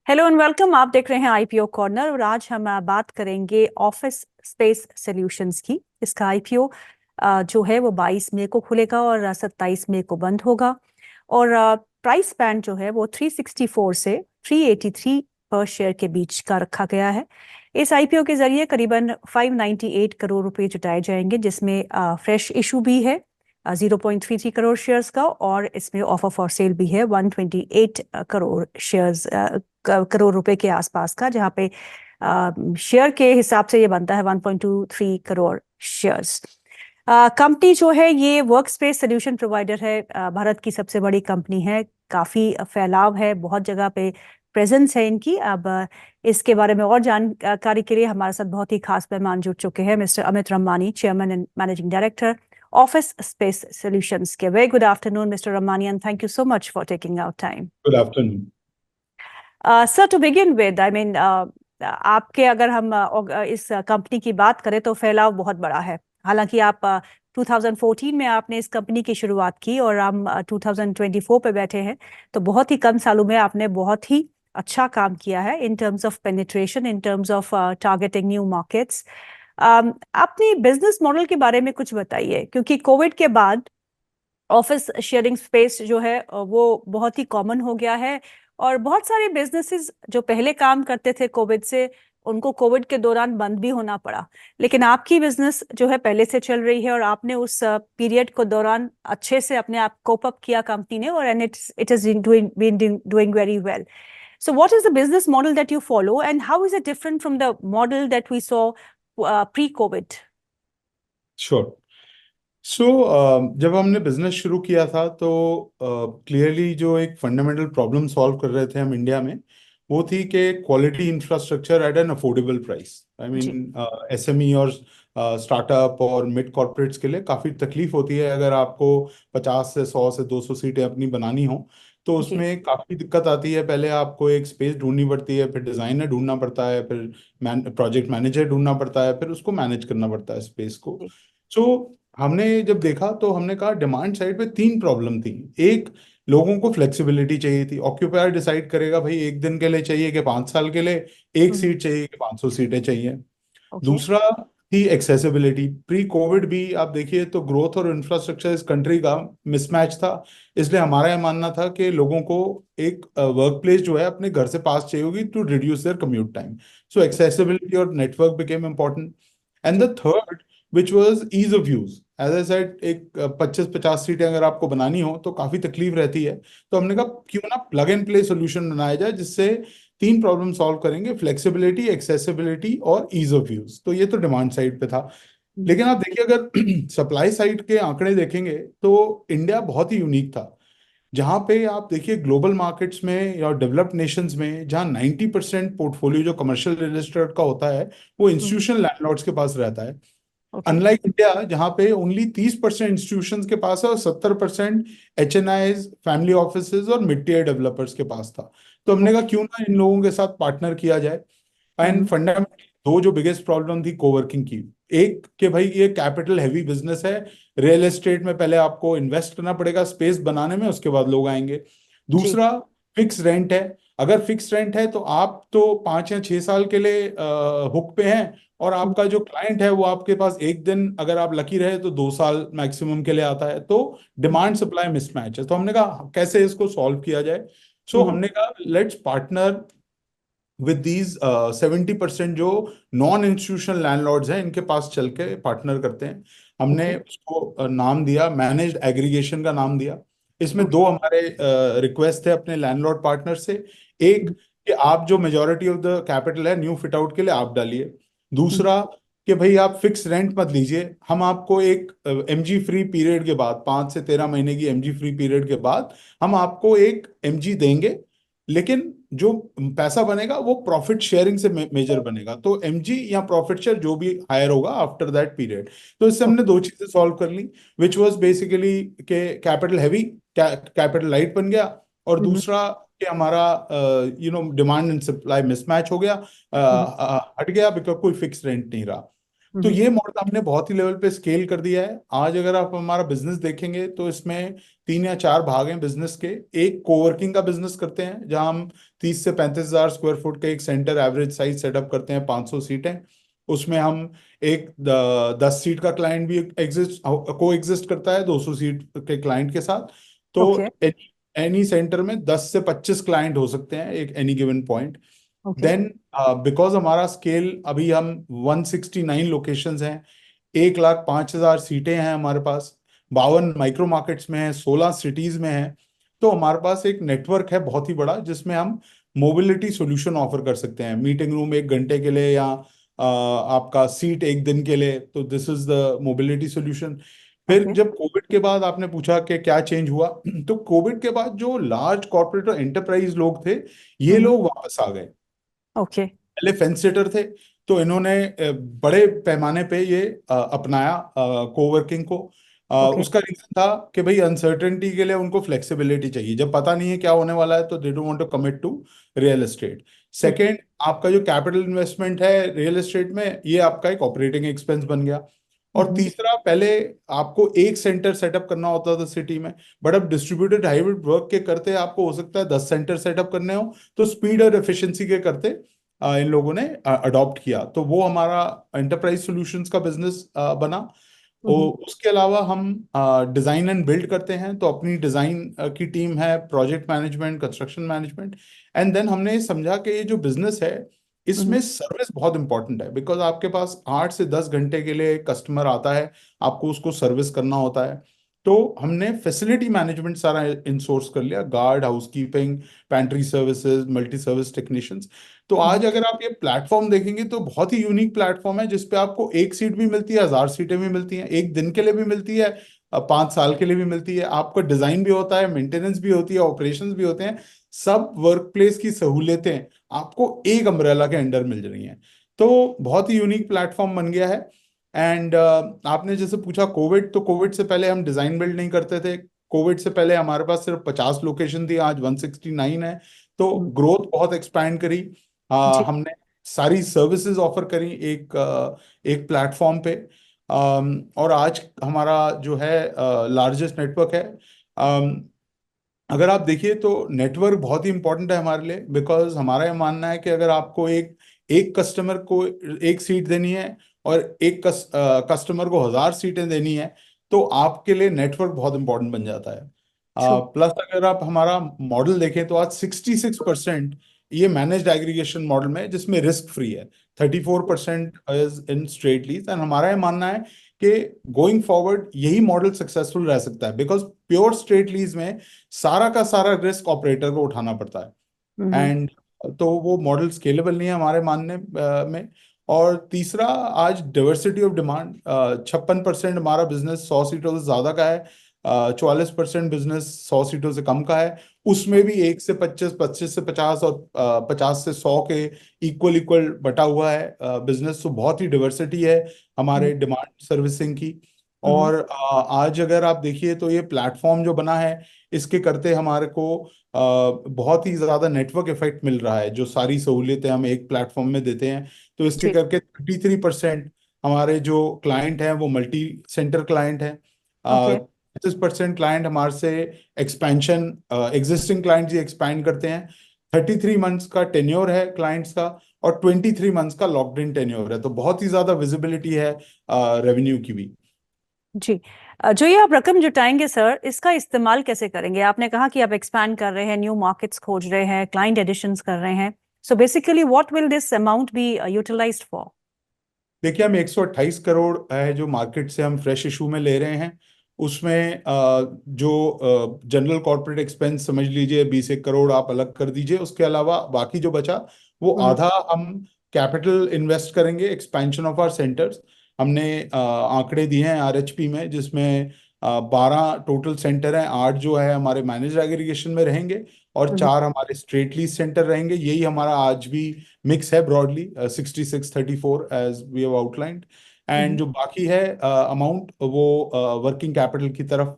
Hello and welcome. आप देख रहे हैं आईपीओ कॉर्नर और आज हम बात करेंगे ऑफिस स्पेस सॉल्यूशंस की। इसका आईपीओ जो है वो 22 मई को खुलेगा और 27 मई को बंद होगा। और प्राइस बैंड जो है वो 364 से 383 पर शेयर के बीच का रखा गया है। इस आईपीओ के जरिए करीबन 598 करोड़ रुपए जुटाए जाएंगे, जिसमें फ्रेश इशू भी है 0.33 करोड़ शेयर्स का, और इसमें ऑफर फॉर सेल भी है 128 करोड़ शेयर्स करोड़ रुपए के आसपास का, जहां पे शेयर के हिसाब से ये बनता है 1.23 करोड़ शेयर्स। कंपनी जो है ये वर्क स्पेस सोल्यूशन प्रोवाइडर है, भारत की सबसे बड़ी कंपनी है, काफी फैलाव है, बहुत जगह पे प्रेजेंस है इनकी। अब इसके बारे में और जानकारी के लिए हमारे साथ बहुत ही खास मेहमान जुड़ चुके हैं, mister Amit Rammani, chairman and managing director office space solutions के। Very good afternoon mister Rammani, and thank you so much for taking our time. Good afternoon. Sir, to begin with, I mean, आपके अगर हम इस कंपनी की बात करें तो फैलाव बहुत बड़ा है। हालांकि आप 2014 में आपने इस कंपनी की शुरुआत की और हम 2024 पे बैठे हैं, तो बहुत ही कम सालों में आपने बहुत ही अच्छा काम किया है in terms of penetration, in terms of targeting new markets. अपनी बिजनेस मॉडल के बारे में कुछ बताइए, क्योंकि कोविड के बाद ऑफिस शेयरिंग स्पेस जो है वो बहुत ही कॉमन हो गया है, और बहुत सारे बिजनेसेस जो पहले काम करते थे कोविड से, उनको कोविड के दौरान बंद भी होना पड़ा। लेकिन आपकी बिजनेस जो है पहले से चल रही है और आपने उस पीरियड को दौरान अच्छे से अपने आप कोप अप किया कंपनी ने, और and it is doing very well. So what is the business model that you follow and how is it different from the model that we saw pre-COVID? Sure. सो जब हमने business शुरू किया था तो clearly जो एक फंडामेंटल प्रॉब्लम सॉल्व कर रहे थे हम इंडिया में, वो थी कि quality infrastructure at an affordable price. I जी। मीन एसएमई और स्टार्टअप और मिड कॉर्पोरेट्स के लिए काफ़ी तकलीफ होती है। अगर आपको 50 से 100 से 200 सीटें अपनी बनानी हो तो जी। उसमें काफ़ी दिक्कत आती है। पहले आपको एक स्पेस ढूंढनी पड़ती है, फिर डिज़ाइनर ढूंढना पड़ता है, फिर प्रोजेक्ट मैनेजर ढूंढना पड़ता है, फिर उसको मैनेज करना पड़ता है स्पेस को। जी। सो हमने जब देखा तो हमने कहा डिमांड साइड पे तीन प्रॉब्लम थी। एक, लोगों को फ्लेक्सिबिलिटी चाहिए थी। ऑक्यूपायर डिसाइड करेगा भाई एक दिन के लिए चाहिए कि 5 साल के लिए, एक हम्म। सीट चाहिए कि 500 सीटें चाहिए। ओके। दूसरा थी एक्सेसिबिलिटी। प्री कोविड भी आप देखिए तो ग्रोथ और इंफ्रास्ट्रक्चर इस कंट्री का मिसमैच था। इसलिए हमारा यह मानना था कि लोगों को एक वर्क प्लेस जो है अपने घर से पास चाहिए होगी to reduce their commute time. So accessibility और नेटवर्क बिकेम इम्पोर्टेंट। एंड जी। The third which was ease of use. As I said, एक 25-50 सीटें अगर आपको बनानी हो तो काफी तकलीफ रहती है। तो हमने कहा क्यों ना प्लग एंड प्ले सोल्यूशन बनाया जाए जिससे तीन प्रॉब्लम सॉल्व करेंगे, फ्लेक्सिबिलिटी, एक्सेसिबिलिटी और ईज ऑफ यूज। तो ये तो डिमांड साइड पे था। हम्म। लेकिन आप देखिए अगर सप्लाई साइड के आंकड़े देखेंगे तो इंडिया बहुत ही यूनिक था। जहां पे आप देखिए ग्लोबल मार्केट्स में या डेवलप्ड नेशंस में जहां 90% पोर्टफोलियो जो कमर्शियल रियल एस्टेट का होता है वो हम्म। इंस्टीट्यूशनल लैंडलॉर्ड्स के पास रहता है। ओके। अनलाइक इंडिया जहां पे ओनली 30% इंस्टीट्यूशंस के पास है और 70% HNIs, फैमिली ऑफिसेज और मिड टियर डेवलपर्स के पास था। तो हमने कहा ओके। क्यों ना इन लोगों के साथ पार्टनर किया जाए। And hmm. फंडामेंटली दो जो बिगेस्ट प्रॉब्लम थी कोवर्किंग की, एक कि भाई ये कैपिटल हैवी बिजनेस है। रियल एस्टेट में पहले आपको इन्वेस्ट करना पड़ेगा स्पेस बनाने में, उसके बाद लोग आएंगे। जी। दूसरा, फिक्स रेंट है। अगर फिक्स रेंट है तो आप तो 5 या 6 साल के लिए हुक पे हैं, और हम्म। आपका जो क्लाइंट है वो आपके पास एक दिन, अगर आप लकी रहे तो 2 साल मैक्सिमम के लिए आता है। तो डिमांड सप्लाई मिसमैच है। तो हमने कहा कैसे इसको सॉल्व किया जाए। सो हम्म। हमने कहा लेट्स पार्टनर विद दीज 70% जो नॉन इंस्टीट्यूशनल लैंडलॉर्ड्स हैं, इनके पास चल के पार्टनर करते हैं। हमने ओके। उसको नाम दिया, मैनेज्ड एग्रीगेशन का नाम दिया। इसमें ओके। दो हमारे रिक्वेस्ट थे अपने लैंडलॉर्ड पार्टनर से। एक, कि आप जो मेजोरिटी ऑफ द कैपिटल है न्यू फिट आउट के लिए आप डालिए। दूसरा, कि भाई आप फिक्स रेंट मत लीजिए, हम आपको एक एमजी फ्री पीरियड के बाद, 5 से 13 महीने की एमजी फ्री पीरियड के बाद हम आपको एक एमजी देंगे। लेकिन जो पैसा बनेगा वो प्रॉफिट शेयरिंग से मेजर बनेगा, तो एमजी या प्रॉफिट शेयर जो भी हायर होगा आफ्टर दैट पीरियड। तो इससे हमने दो चीजें सॉल्व कर ली, विच वाज बेसिकली के कैपिटल हैवी, कैपिटल लाइट बन गया। और दूसरा कि हमारा डिमांड एंड सप्लाई मिसमैच हो गया, हट गया, बिकॉज कोई फिक्स रेंट नहीं रहा। तो हम्म। ये मॉडल हमने बहुत ही लेवल पे स्केल कर दिया है। आज अगर आप हमारा बिजनेस देखेंगे तो इसमें 3 या 4 भाग हैं बिजनेस के। एक कोवर्किंग का बिजनेस करते हैं जहां हम 30 से 35 हजार स्क्वायर फुट का एक सेंटर एवरेज साइज सेटअप करते हैं, 500 सीटें। उसमें हम एक 10 सीट का क्लाइंट भी को एग्जिस्ट करता है 200 सीट के क्लाइंट के साथ। तो ओके। एनी सेंटर में 10 से 25 क्लाइंट हो सकते हैं एक any given point. Okay. Then because हमारा स्केल अभी हम 169 लोकेशंस हैं, 1,05,000 सीटें हैं हमारे पास, 52 माइक्रो मार्केट्स में है, 16 सिटीज में है। तो हमारे पास एक नेटवर्क है बहुत ही बड़ा जिसमें हम मोबिलिटी सोल्यूशन ऑफर कर सकते हैं। मीटिंग रूम 1 घंटे के लिए या आपका सीट 1 दिन के लिए, तो this is the mobility solution. फिर ओके। जब कोविड के बाद आपने पूछा कि क्या चेंज हुआ, तो कोविड के बाद जो लार्ज कॉर्पोरेट और एंटरप्राइज लोग थे, ये हम्म। लोग वापस आ गए। ओके। पहले फेंस सिटर थे, तो इन्होंने बड़े पैमाने पे ये अपनाया कोवर्किंग को। ओके। उसका रीजन था कि भाई अनसर्टेनिटी के लिए उनको फ्लेक्सिबिलिटी चाहिए, जब पता नहीं है क्या होने वाला है तो they don't want to commit to real estate. Okay. Second, आपका जो कैपिटल इन्वेस्टमेंट है रियल एस्टेट में, ये आपका एक ऑपरेटिंग एक्सपेंस बन गया। और हम्म। तीसरा, पहले आपको एक सेंटर सेटअप करना होता था सिटी में, बट अब डिस्ट्रीब्यूटेड हाइब्रिड वर्क के करते आपको हो सकता है 10 सेंटर सेटअप करने हो। तो स्पीड और एफिशिएंसी के करते इन लोगों ने अडॉप्ट किया, तो वो हमारा एंटरप्राइज सॉल्यूशंस का बिजनेस बना। हम्म। उसके अलावा हम डिजाइन एंड बिल्ड करते हैं, तो अपनी डिजाइन की टीम है, project management, construction management. And then हमने ये समझा कि ये जो बिजनेस है, हम्म। इसमें सर्विस बहुत इंपॉर्टेंट है, बिकॉज आपके पास 8 से 10 घंटे के लिए कस्टमर आता है, आपको उसको सर्विस करना होता है। तो हमने फैसिलिटी मैनेजमेंट सारा इंसोर्स कर लिया, guard, housekeeping, pantry services, multi service technicians. तो हम्म। आज अगर आप ये प्लेटफॉर्म देखेंगे तो बहुत ही यूनिक प्लेटफॉर्म है, जिसपे आपको एक सीट भी मिलती है, 1000 सीटें भी मिलती हैं, 1 दिन के लिए भी मिलती है, 5 साल के लिए भी मिलती है। आपका डिजाइन भी होता है, मेंटेनेंस भी होती है, ऑपरेशंस भी होते हैं। सब वर्क प्लेस की सहूलियतें आपको एक अम्ब्रेला के अंडर मिल रही हैं। तो बहुत ही यूनिक प्लेटफॉर्म बन गया है। एंड आपने जैसे पूछा कोविड, तो कोविड से पहले हम डिजाइन बिल्ड नहीं करते थे। कोविड से पहले हमारे पास सिर्फ 50 लोकेशन थी, आज 169 है। तो हम्म। ग्रोथ बहुत एक्सपैंड करी। जी। हमने सारी सर्विसेज ऑफर करी एक प्लेटफॉर्म पे। और आज हमारा जो है लार्जेस्ट नेटवर्क है। अगर आप देखिए तो नेटवर्क बहुत ही इंपॉर्टेंट है हमारे लिए, बिकॉज हमारा ये मानना है कि अगर आपको एक एक कस्टमर को एक सीट देनी है और एक कस्टमर को 1000 सीटें देनी है, तो आपके लिए नेटवर्क बहुत इंपॉर्टेंट बन जाता है। ट्रू। प्लस अगर आप हमारा मॉडल देखें तो आज 66% ये मैनेज्ड एग्रीगेशन मॉडल में है, जिसमें रिस्क फ्री है। 34% is in straight lease. And हमारा ये मानना है कि गोइंग फॉरवर्ड यही मॉडल सक्सेसफुल रह सकता है, बिकॉज प्योर स्ट्रेट लीज में सारा का सारा रिस्क ऑपरेटर को उठाना पड़ता है। हम्म। एंड तो वो मॉडल स्केलेबल नहीं है हमारे मानने में। और तीसरा, आज डाइवर्सिटी ऑफ डिमांड, 56% हमारा बिजनेस 100 सीटों से ज्यादा का है, 44% बिजनेस 100 सीटों से कम का है। उसमें भी 1 से 25, 25 से 50 और 50 से 100 के इक्वल इक्वल बटा हुआ है बिजनेस। तो बहुत ही डाइवर्सिटी है हम्म। हमारे डिमांड सर्विसिंग की। हम्म। और आज अगर आप देखिए तो ये प्लेटफॉर्म जो बना है, इसके करते हमारे को बहुत ही ज्यादा नेटवर्क इफेक्ट मिल रहा है, जो सारी सहूलियतें हम एक प्लेटफॉर्म में देते हैं। तो इसके जी। करके 33% हमारे जो क्लाइंट हैं वो मल्टी सेंटर क्लाइंट हैं। ओके। 25% क्लाइंट हमारे से एक्सपेंशन, एग्जिस्टिंग क्लाइंट जी एक्सपैंड करते हैं। 33 मंथ्स का टेन्योर है क्लाइंट्स का, और 23 मंथ्स का लॉक्ड इन टेन्योर है। तो बहुत ही ज्यादा विजिबिलिटी है रेवेन्यू की भी। जी। जो ये आप रकम जुटाएंगे सर, इसका इस्तेमाल कैसे करेंगे? आपने कहा कि आप एक्सपैंड कर रहे हैं, न्यू मार्केट्स खोज रहे हैं, क्लाइंट एडिशंस कर रहे हैं। So basically what will this amount be utilised for? देखिए, हम 128 करोड़ है जो मार्केट से हम फ्रेश इशू में ले रहे हैं। उसमें जो जनरल कॉर्पोरेट एक्सपेंस समझ लीजिए 20 1 करोड़ आप अलग कर दीजिए। उसके अलावा बाकी जो बचा, वो हम्म। आधा हम कैपिटल इन्वेस्ट करेंगे एक्सपेंशन ऑफ आवर सेंटर्स। हमने आंकड़े दिए हैं आरएचपी में, जिसमें 12 टोटल सेंटर हैं, 8 जो है हमारे मैनेज एग्रीगेशन में रहेंगे और हम्म। 4 हमारे स्ट्रेट लीज सेंटर रहेंगे। यही हमारा आज भी मिक्स है broadly, 66-34 as we have outlined. And hmm. जो बाकी है अमाउंट, वो वर्किंग कैपिटल की तरफ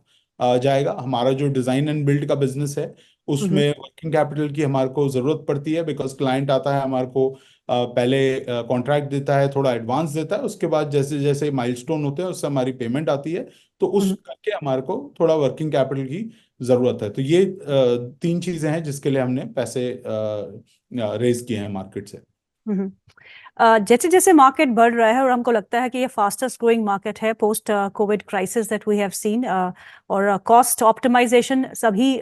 जाएगा। हमारा जो डिजाइन एंड बिल्ड का बिजनेस है, उसमें वर्किंग कैपिटल की हमारे को जरूरत पड़ती है, बिकॉज क्लाइंट आता है हमारे को पहले कॉन्ट्रैक्ट देता है, थोड़ा एडवांस देता है, उसके बाद जैसे जैसे माइलस्टोन होते हैं उससे हमारी पेमेंट आती है, तो उस करके हमारे को थोड़ा वर्किंग कैपिटल की जरूरत है। तो ये तीन चीजें हैं जिसके लिए हमने पैसे रेज किए हैं मार्केट से। जैसे जैसे मार्केट बढ़ रहा है और हमको लगता है कि ये फास्टेस्ट ग्रोइंग मार्केट है post COVID crisis that we have seen, और कॉस्ट ऑप्टिमाइजेशन सभी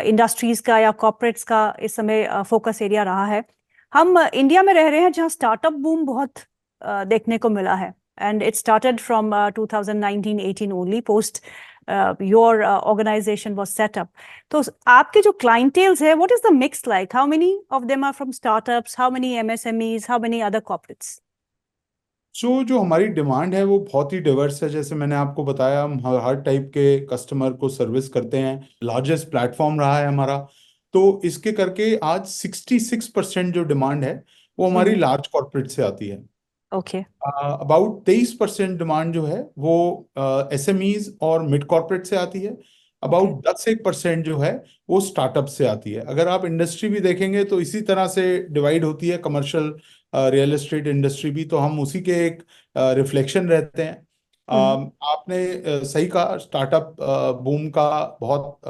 इंडस्ट्रीज का या कॉर्पोरेट्स का इस समय फोकस एरिया रहा है। हम इंडिया में रह रहे हैं जहाँ स्टार्टअप बूम बहुत देखने को मिला है, and it started from 2019-18 only post your organization was set up. तो आपके जो क्लाइंटेल्स है, what is the mix like? How many of them are from startups, how many MSMEs, how many other corporates? So जो हमारी demand है वो बहुत ही Divers है। जैसे मैंने आपको बताया, हम हर टाइप के कस्टमर को सर्विस करते हैं, लार्जेस्ट प्लेटफॉर्म रहा है हमारा। तो इसके करके आज 66% जो डिमांड है वो हमारी लार्ज कॉर्पोरेट से आती है। ओके। अबाउट 23% डिमांड जो है वो एसएमईज और मिड कॉर्पोरेट से आती है। ओके। अबाउट 10-1% जो है वो स्टार्टअप से आती है। अगर आप इंडस्ट्री भी देखेंगे तो इसी तरह से डिवाइड होती है, कमर्शियल रियल एस्टेट इंडस्ट्री भी, तो हम उसी के एक रिफ्लेक्शन रहते हैं। आपने सही कहा, स्टार्टअप बूम का बहुत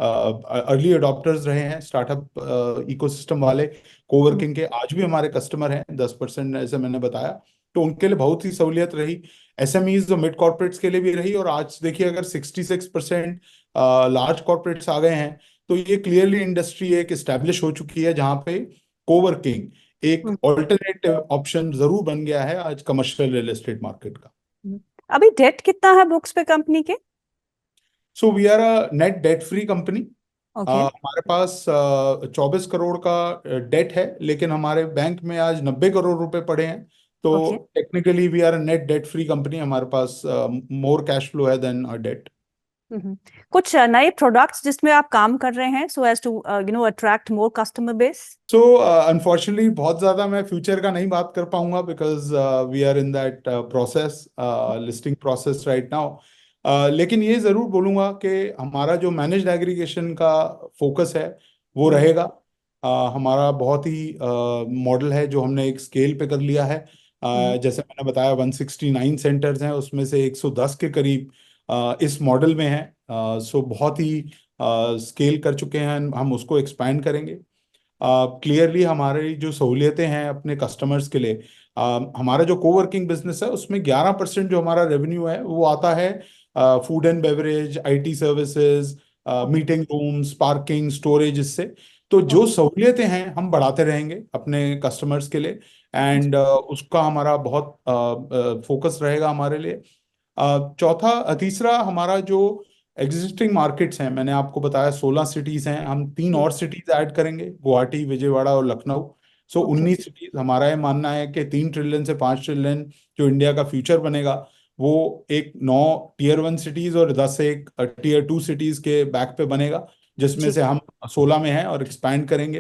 अर्ली अडॉप्टर्स रहे हैं स्टार्टअप इकोसिस्टम वाले। कोवर्किंग के आज भी हमारे कस्टमर हैं 10%, ऐसे मैंने बताया। तो उनके लिए बहुत ही सहूलियत रही, एसएमईज और मिड कॉर्पोरेट्स के लिए भी रही। और आज देखिए, अगर 66% लार्ज कॉर्पोरेट्स आ गए हैं, तो ये क्लियरली इंडस्ट्री एक इस्टेब्लिश हो चुकी है जहां पे कोवर्किंग एक ऑल्टरनेटिव ऑप्शन जरूर बन गया है आज कमर्शियल रियल एस्टेट मार्केट का। अभी डेट कितना है बुक्स पे कंपनी के? So we are a net debt free company. Okay. हमारे पास 24 करोड़ का डेट है, लेकिन हमारे बैंक में आज 90 करोड़ रुपए पड़े हैं। तो okay. Technically we are a net debt free company. हमारे पास मोर कैश फ्लो है देन अ डेट। कुछ नए प्रोडक्ट्स जिसमें आप काम कर रहे हैं so as to attract more customer base? So unfortunately बहुत ज़्यादा मैं फ्यूचर का नहीं बात कर पाऊंगा, because we are in that process, listing process right now. लेकिन ये ज़रूर बोलूंगा कि हमारा जो मैनेज्ड एग्रीगेशन का फोकस है वो रहेगा। हमारा बहुत ही मॉडल है जो हमने एक स्केल पे कर लिया है। जैसे मैंने बताया, 169 सेंटर्स हैं, उसमें से 110 के करीब इस मॉडल में है। सो बहुत ही स्केल कर चुके हैं, हम उसको एक्सपैंड करेंगे। क्लियरली हमारी जो सहूलियतें हैं अपने कस्टमर्स के लिए, हमारा जो कोवर्किंग बिजनेस है उसमें 11% जो हमारा रेवेन्यू है वो आता है food and beverage, IT services, meeting rooms, parking, storage, इससे। तो जो सहूलियतें हैं हम बढ़ाते रहेंगे अपने कस्टमर्स के लिए, एंड उसका हमारा बहुत फोकस रहेगा हमारे लिए। तीसरा, हमारा जो एग्जिस्टिंग मार्केट्स हैं, मैंने आपको बताया 16 सिटीज हैं, हम तीन और सिटीज ऐड करेंगे, गुवाहाटी, विजयवाड़ा और लखनऊ। So okay. 19 सिटीज। हमारा ये मानना है कि 3 ट्रिलियन से 5 ट्रिलियन जो इंडिया का फ्यूचर बनेगा वो एक 9 टियर 1 सिटीज और 10 एक टियर 2 सिटीज के बैक पे बनेगा, जिसमें जी। से हम 16 में हैं और एक्सपैंड करेंगे।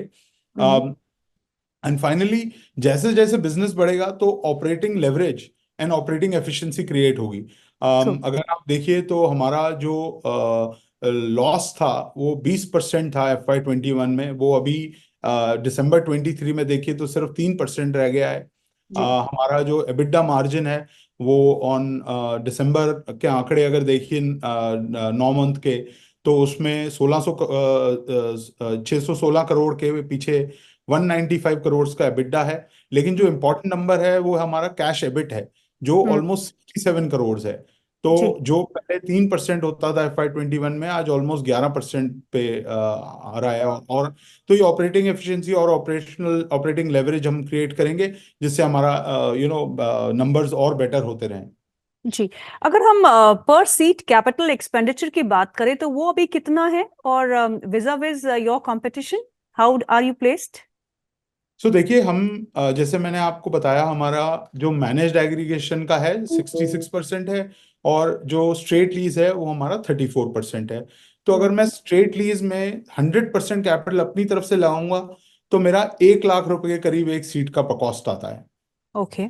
एंड फाइनली, जैसे जैसे बिजनेस बढ़ेगा तो operating leverage and operating efficiency create होगी। ट्रू। अगर आप देखिए तो हमारा जो लॉस था वो 20% था FY 21 में, वो अभी दिसंबर 23 में देखिए तो सिर्फ 3% रह गया है। जी। हमारा जो एबिटा मार्जिन है वो ऑन दिसंबर के आंकड़े अगर देखिए 9 मंथ के, तो उसमें 616 करोड़ के पीछे 195 करोड़ का एबिटा है। लेकिन जो इम्पोर्टेंट नंबर है वो हमारा कैश एबिट है, जो हम्म। ऑलमोस्ट 67 करोड़ है। तो जी। जो पहले 3% होता था FY 21 में, आज ऑलमोस्ट 11% पे आ रहा है। और तो ये ऑपरेटिंग एफिशिएंसी और ऑपरेटिंग लेवरेज हम क्रिएट करेंगे, जिससे हमारा नंबर्स और बेटर होते रहें। जी। अगर हम पर सीट कैपिटल एक्सपेंडिचर की बात करें तो वो अभी कितना है, और vis-a-vis your competition, how are you placed? So देखिए, हम जैसे मैंने आपको बताया, हमारा जो मैनेज्ड एग्रीगेशन का है 66% है, और जो स्ट्रेट लीज है वो हमारा 34% है। तो अगर मैं स्ट्रेट लीज में 100% कैपिटल अपनी तरफ से लगाऊंगा तो मेरा 1 लाख रुपए के करीब एक सीट का कॉस्ट आता है। ओके।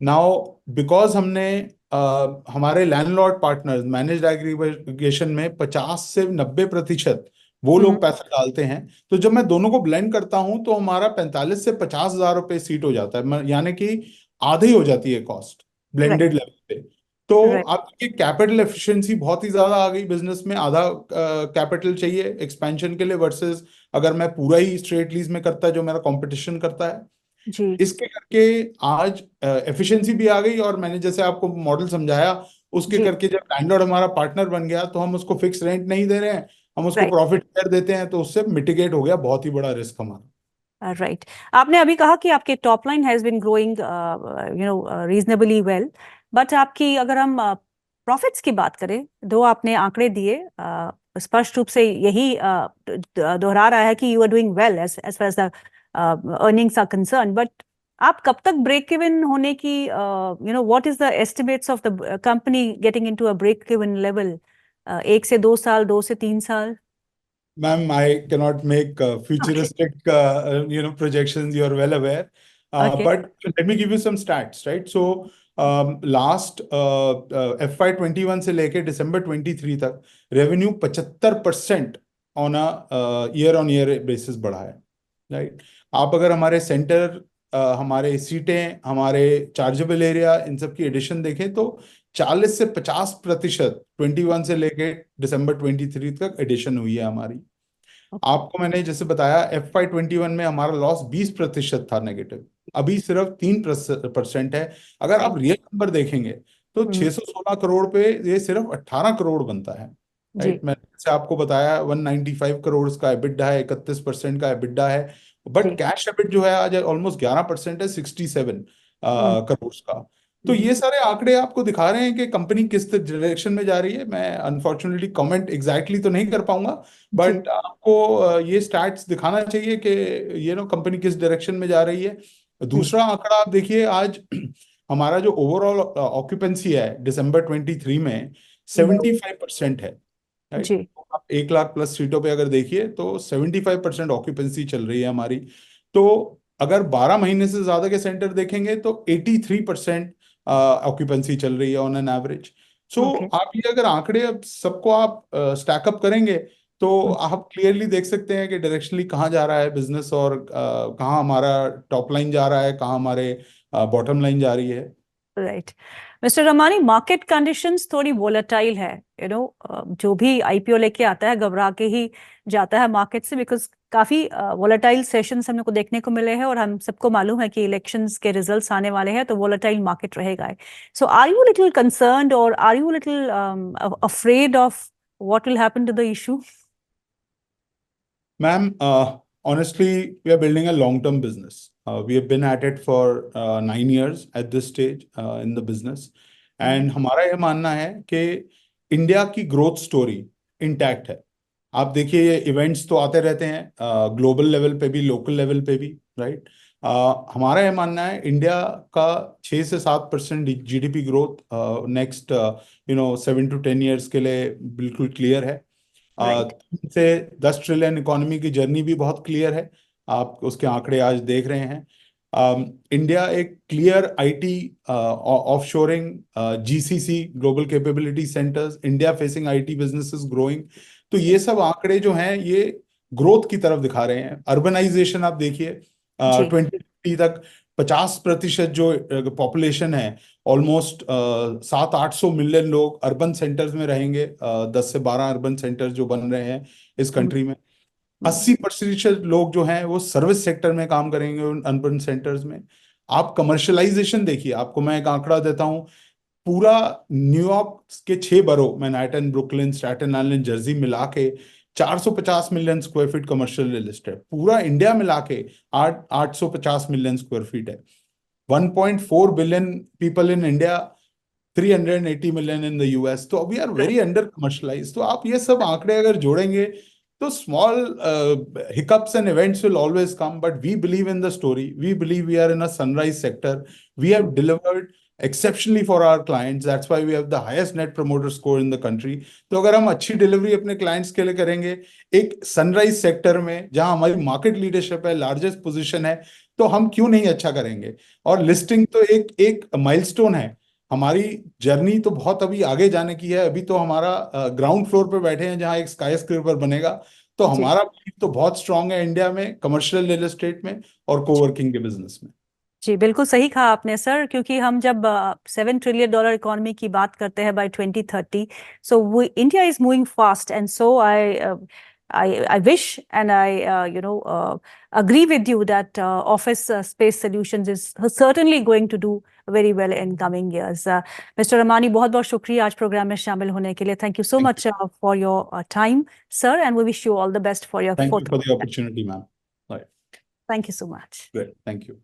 नाउ बिकॉज हमने हमारे लैंडलॉर्ड पार्टनर्स मैनेज्ड एग्रीगेशन में 50 से 90% वो हम्म। लोग पैसा डालते हैं। तो जब मैं दोनों को ब्लेंड करता हूं तो हमारा 45 से 50 हजार रुपए सीट हो जाता है, यानी कि आधी हो जाती है कॉस्ट राइट। ब्लेंडेड लेवल पे। तो राइट। आपकी कैपिटल एफिशिएंसी बहुत ही ज्यादा आ गई बिजनेस में, आधा कैपिटल चाहिए एक्सपेंशन के लिए वर्सेस अगर मैं पूरा ही स्ट्रेट लीज में करता जो मेरा कंपटीशन करता है। जी। इसके करके आज एफिशिएंसी भी आ गई, और मैंने जैसे आपको मॉडल समझाया उसके जी। करके जब लैंडलॉर्ड हमारा पार्टनर बन गया तो हम उसको फिक्स रेंट नहीं दे रहे हैं, हम उसको राइट। प्रॉफिट शेयर देते हैं, तो उससे मिटिगेट हो गया बहुत ही बड़ा रिस्क हमारा। राइट। आपने अभी कहा कि आपके top line has been growing reasonably well, but आपकी अगर हम प्रॉफिट्स की बात करें, दो आपने आंकड़े दिए, स्पष्ट रूप से यही दोहरा रहा है कि you are doing well as as far as the earnings are concern, but आप कब तक ब्रेक इवन होने की, what is the estimates of the company getting into a break even level? 1 से 2 साल, 2 से 3 साल? Ma'am, I cannot make okay. futuristic, projections. You are well aware. Okay. But let me give you some stats, right? So, last FY 21 से लेके December 23 तक revenue 75% on a year on year basis बढ़ा है, right? आप अगर हमारे centre, हमारे सीटें, हमारे चार्जेबल एरिया, इन सब की एडिशन देखें तो 40 से 50% 21 से लेके December 23 तक एडिशन हुई है हमारी। ओके। आपको मैंने जैसे बताया FY 21 में हमारा लॉस 20% था नेगेटिव, अभी सिर्फ 3% है। अगर आप राइट। रियल नंबर देखेंगे तो 616 करोड़ पे ये सिर्फ 18 करोड़ बनता है, जी। राइट? मैंने जैसे आपको बताया 195 करोड़ का एबिडा है, 31% का एबिडा है, बट जी। कैश एबिट जो है आज ऑलमोस्ट 11% है, 67 हम्म। करोड़ का। तो हम्म। ये सारे आंकड़े आपको दिखा रहे हैं कि कंपनी किस डायरेक्शन में जा रही है। मैं अनफॉर्चुनेटली कमेंट एग्जैक्टली तो नहीं कर पाऊंगा, जी। बट आपको ये स्टैट्स दिखाना चाहिए कि कंपनी किस डायरेक्शन में जा रही है। जी। दूसरा आंकड़ा आप देखिए आज हमारा जो ओवरऑल ऑक्यूपेंसी है December 23 में हम्म। 75% है, राइट? जी। आप 1 लाख प्लस सीटों पे अगर देखिए तो 75% ऑक्यूपेंसी चल रही है हमारी। तो अगर 12 महीने से ज्यादा के सेंटर देखेंगे तो 83% ऑक्यूपेंसी चल रही है on an average. So okay. आप ये अगर आंकड़े अब सबको आप स्टैकअप करेंगे तो आप क्लियरली देख सकते हैं कि डायरेक्शनली कहाँ जा रहा है बिजनेस, और कहाँ हमारा टॉप लाइन जा रहा है, कहाँ हमारे बॉटम लाइन जा रही है। Right. Mister Ramani, market conditions थोड़ी वोलेटाइल है, जो भी आईपीओ लेके आता है घबरा के ही जाता है मार्केट से, बिकॉज काफी वोलेटाइल सेशंस हमने को देखने को मिले हैं, और हम सबको मालूम है कि इलेक्शंस के रिजल्ट्स आने वाले हैं, तो वोलेटाइल मार्केट रहेगा। So are you little concerned, और are you little afraid of what will happen to the issue? Ma'am, honestly, we are building a long-term business. We have been at it for 9 years at this stage in the business. And हमारा यह मानना है कि India की growth story intact है। आप देखिए ये इवेंट्स तो आते रहते हैं ग्लोबल लेवल पे भी, लोकल लेवल पे भी, राइट? हमारा यह मानना है इंडिया का 6 से 7% GDP growth next 7 to 10 years के लिए बिल्कुल क्लियर है। राइट। 3 से 10 ट्रिलियन इकोनॉमी की जर्नी भी बहुत क्लियर है, आप उसके आंकड़े आज देख रहे हैं। इंडिया एक clear IT offshoring, GCC global capability centres, India facing IT businesses growing. तो ये सब आंकड़े जो हैं ये ग्रोथ की तरफ दिखा रहे हैं। अर्बनाइजेशन आप देखिए जी। 2050 तक 50% जो पॉपुलेशन है, ऑलमोस्ट 700-800 मिलियन लोग अर्बन सेंटर्स में रहेंगे। 10 से 12 अर्बन सेंटर्स जो बन रहे हैं इस कंट्री में। 80% लोग जो हैं वो सर्विस सेक्टर में काम करेंगे उन अर्बन सेंटर्स में। आप कमर्शलाइजेशन देखिए, आपको मैं एक आंकड़ा देता हूं। पूरा न्यूयॉर्क के 6 borough, Manhattan, Brooklyn, Staten Island, Jersey मिला के 450 million square feet commercial real estate. पूरा इंडिया मिला के 850 मिलियन स्क्वायर फीट है। 1.4 billion people in India, 380 million in the US. तो we are very under commercialise. तो आप ये सब आंकड़े अगर जोड़ेंगे तो small hiccups and events will always come, but we believe in the story. We believe we are in a sunrise sector. We have delivered exceptionally for our clients. That's why we have the highest net promoter score in the country. तो अगर हम अच्छी delivery अपने clients के लिए करेंगे एक sunrise sector में जहां हमारी मार्केट लीडरशिप है, लार्जेस्ट पोजीशन है, तो हम क्यों नहीं अच्छा करेंगे? और लिस्टिंग तो एक एक माइलस्टोन है। हमारी जर्नी तो बहुत अभी आगे जाने की है। अभी तो हमारा ग्राउंड फ्लोर पे बैठे हैं जहां एक स्काई स्क्रेपर बनेगा। तो जी हमारा belief तो बहुत स्ट्रांग है इंडिया में कमर्शियल रियल एस्टेट में और कोवर्किंग के बिजनेस में। जी, बिल्कुल सही कहा आपने सर, क्योंकि हम जब $7 ट्रिलियन इकोनॉमी की बात करते हैं by 2030, so India is moving fast, and so I wish and I agree with you that office space solutions is certainly going to do very well in coming years. Mr. Ramani, बहुत बहुत शुक्रिया आज programme में शामिल होने के लिए. Thank you so much for your time, sir, and we wish you all the best for your Thank you for the forthcoming. opportunity, ma'am. Right. Thank you so much. Great. Thank you.